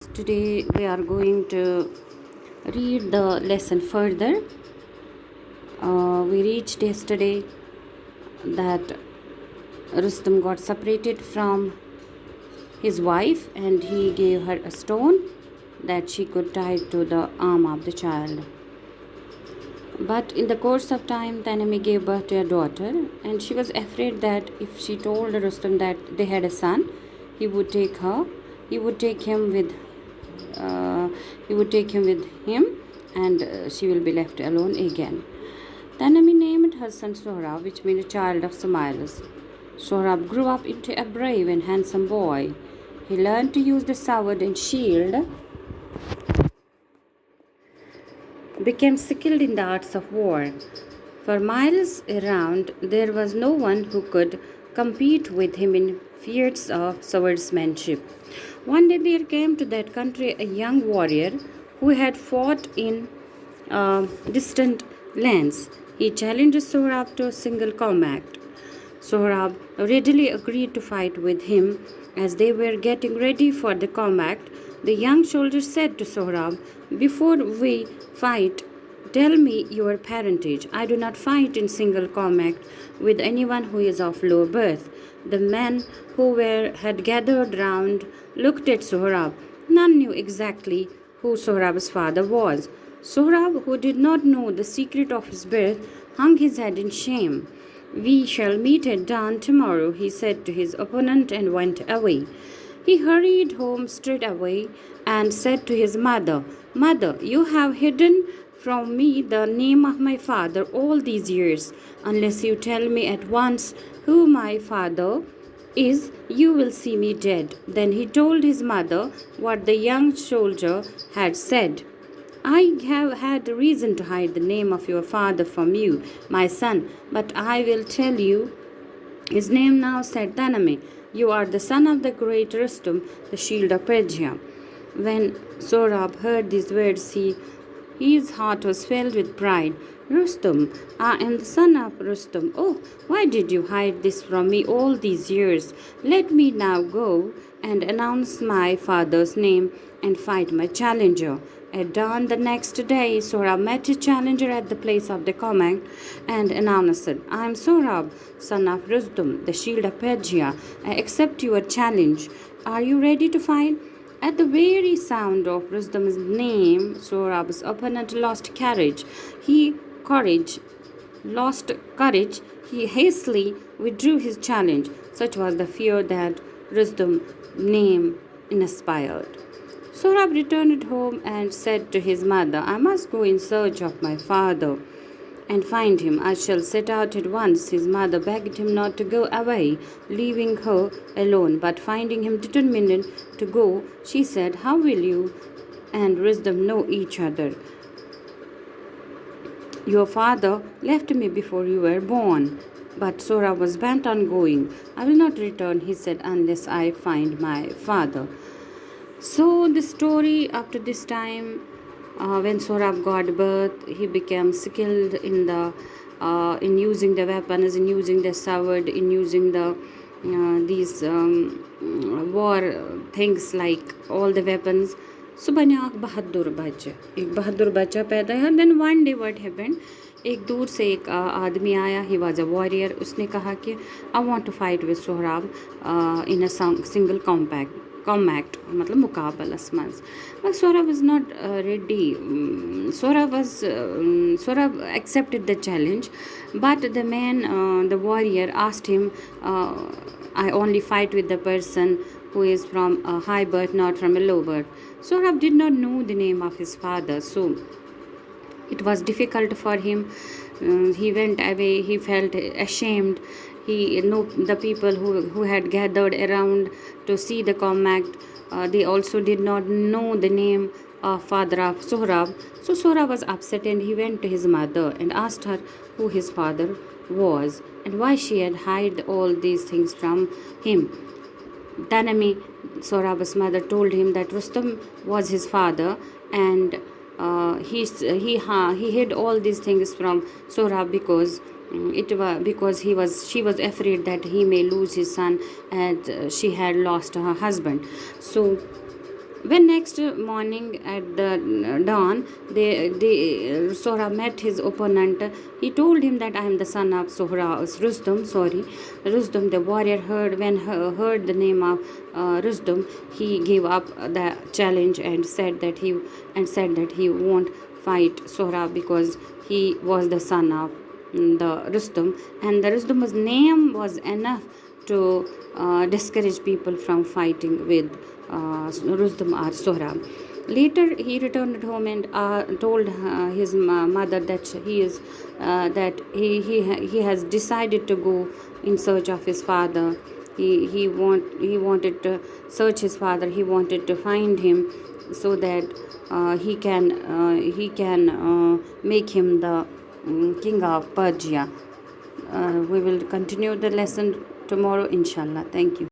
Today we are going to read the lesson further. We reached yesterday that Rustam got separated from his wife and he gave her a stone that she could tie to the arm of the child. But in the course of time, Tanami gave birth to a daughter, and she was afraid that if she told Rustam that they had a son, he would take her, he would take him with, uh, he would take him with him, and she will be left alone again. Tanami named her son Sohrab, which means a child of Smiles. Sohrab grew up into a brave and handsome boy. He learned to use the sword and shield, became skilled in the arts of war. For miles around, there was no one who could compete with him in feats of swordsmanship. One day there came to that country a young warrior who had fought in distant lands. He challenged Sohrab to a single combat. Sohrab readily agreed to fight with him. As they were getting ready for the combat, the young soldier said to Sohrab, "Before we fight, tell me your parentage. I do not fight in single combat with anyone who is of low birth." The men had gathered round looked at Sohrab. None knew exactly who Sohrab's father was. Sohrab, who did not know the secret of his birth, hung his head in shame. "We shall meet at dawn tomorrow," he said to his opponent and went away. He hurried home straight away and said to his mother, "Mother, you have hidden from me the name of my father all these years. Unless you tell me at once who my father is, you will see me dead." Then he told his mother what the young soldier had said. "I have had reason to hide the name of your father from you, my son, but I will tell you his name now," said Tanami. "You are the son of the great Rustum, the shield of Persia." When Sohrab heard these words, his heart was filled with pride. "Rustum, I am the son of Rustum. Oh, why did you hide this from me all these years? Let me now go and announce my father's name and fight my challenger." At dawn the next day, Sohrab met his challenger at the place of the combat and announced, "I am Sohrab, son of Rustum, the shield of Persia. I accept your challenge. Are you ready to fight?" At the very sound of Rustum's name, Sohrab's opponent lost courage. Lost courage. He hastily withdrew his challenge. Such was the fear that Rustum's name inspired. Sohrab returned home and said to his mother, "I must go in search of my father and find him. I shall set out at once." His mother begged him not to go away, leaving her alone, but finding him determined to go, she said, "How will you and Rustam know each other? Your father left me before you were born." But Sohrab was bent on going. "I will not return," he said, "unless I find my father." So the story after this time, when Sohrab got birth, he became skilled in using the weapons, in using the sword, in using these war things like all the weapons. So बना एक बहादुर बच्चा पैदा है. Then one day what happened, एक दूर से एक आदमी आया. He was a warrior. उसने कहा कि I want to fight with Sohrab in a single combat मतलब मुकाबलस मंज. But Sohrab was not ready. Sohrab accepted the challenge, but the man, the warrior, asked him, "I only fight with the person who is from a high birth, not from a low birth." Sohrab did not know the name of his father, so it was difficult for him. He went away. He felt ashamed. The people who had gathered around to see the combat, they also did not know the name of father of Sohrab. So Sohrab was upset and he went to his mother and asked her who his father was and why she had hid all these things from him. Tanami, Sohrab's mother, told him that Rustam was his father and he hid all these things from Sohrab because she was afraid that he may lose his son, and she had lost her husband. So When next morning at the dawn, Sohra met his opponent. He told him that I am the son of Rustum. The warrior heard the name of Rustum. He gave up the challenge and said that he won't fight Sohra because he was the son of the Rustum, and the Rustum's name was enough to discourage people from fighting with Rustum or Sohra. Later, he returned home and told his mother that he has decided to go in search of his father. He wanted to search his father. He wanted to find him so that he can make him the king of Persia. We will continue the lesson tomorrow, inshallah. Thank you.